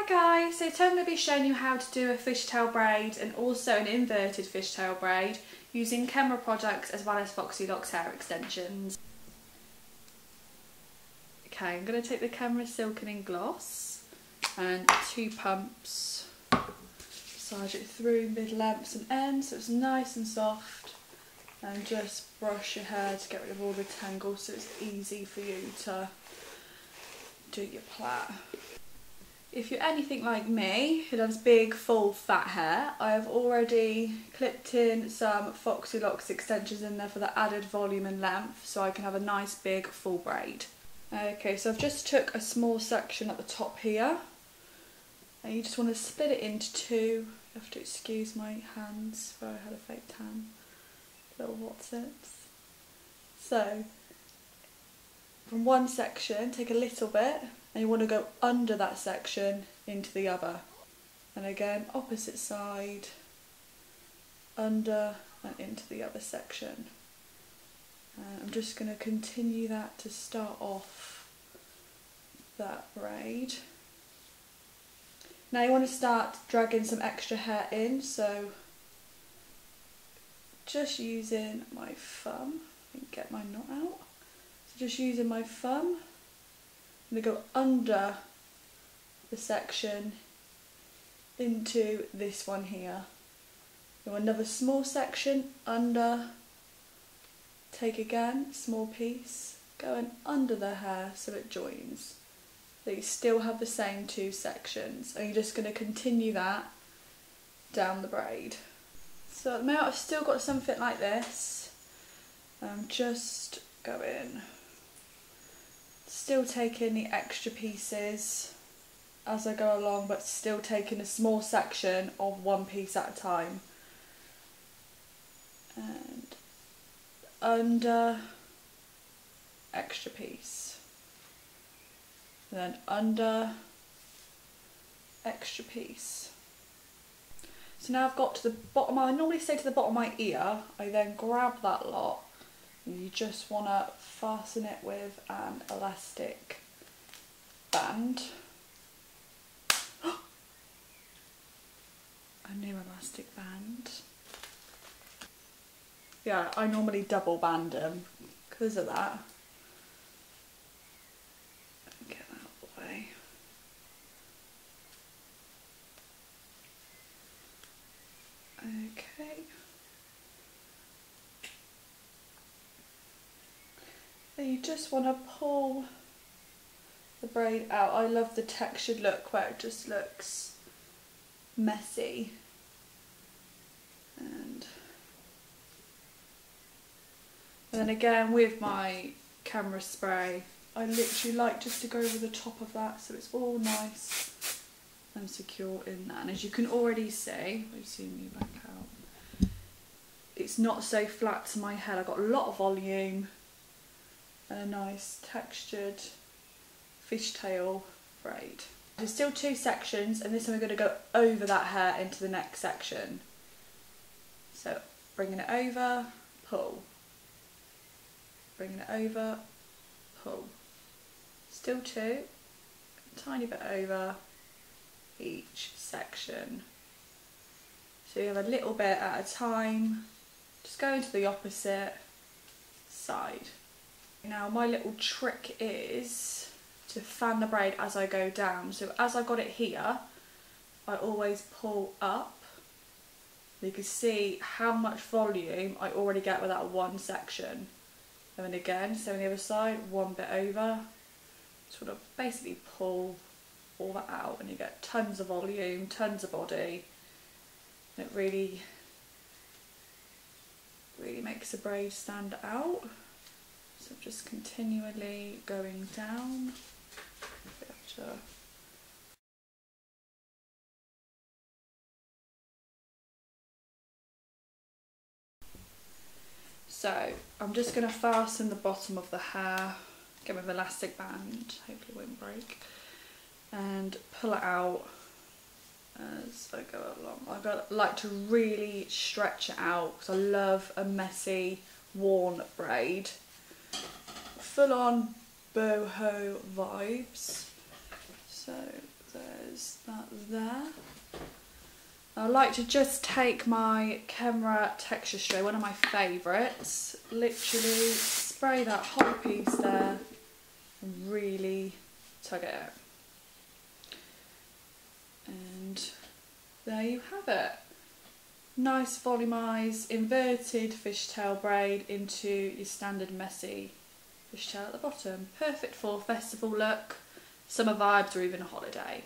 Hi guys, so today I'm going to be showing you how to do a fishtail braid and also an inverted fishtail braid using Kenra products as well as Foxy hair extensions. Okay, I'm going to take the Kenra silkening gloss and 2 pumps, massage it through mid-lengths and ends so it's nice and soft, and just brush your hair to get rid of all the tangles so it's easy for you to do your plait. If you're anything like me, who loves big, full, fat hair, I have already clipped in some Foxy extensions in there for the added volume and length so I can have a nice big full braid. Okay, so I've just took a small section at the top here and you just want to split it into 2. You have to excuse my hands where I had a fake tan. Little Watsits. So, from one section, take a little bit and you want to go under that section into the other. And again, opposite side, under and into the other section. And I'm just going to continue that to start off that braid. Now you want to start dragging some extra hair in, so just using my thumb, I can get my knot out. So just using my thumb, I'm going to go under the section into this one here. You want another small section under, take again, small piece, going under the hair so it joins. So you still have the same 2 sections and you're just going to continue that down the braid. So at the moment I've still got something like this. I'm just going, still taking the extra pieces as I go along, but still taking a small section of one piece at a time. And under, extra piece. And then under, extra piece. So now I've got to the bottom, I normally stay to the bottom of my ear, I then grab that lot and you just want to fasten it with an elastic band. A new elastic band. Yeah, I normally double band them because of that. Get that out of the way. Okay. And you just want to pull the braid out. I love the textured look where it just looks messy. And then again with my Kenra spray, I literally like just to go over the top of that so it's all nice and secure in that. And as you can already see, I'll zoom you back out, it's not so flat to my head. I've got a lot of volume and a nice textured fishtail braid. There's still 2 sections and this time we're going to go over that hair into the next section. So bringing it over, pull. Bringing it over, pull. Still 2, a tiny bit over each section. So you have a little bit at a time, just going to the opposite side. Now my little trick is to fan the braid as I go down. So as I've got it here, I always pull up. You can see how much volume I already get with that one section. And then again, so on the other side, one bit over, sort of basically pull all that out and you get tons of volume, tons of body. And it really makes the braid stand out. So just continually going down. So I'm just going to fasten the bottom of the hair, get with an elastic band, hopefully it won't break, and pull it out as I go along. I like to really stretch it out because I love a messy, worn braid. Full on boho vibes. So there's that there. I like to just take my Kenra texture spray, one of my favourites, literally spray that whole piece there and really tug it out. And there you have it. Nice volumised inverted fishtail braid into your standard messy fishtail at the bottom. Perfect for festival look, summer vibes, or even a holiday.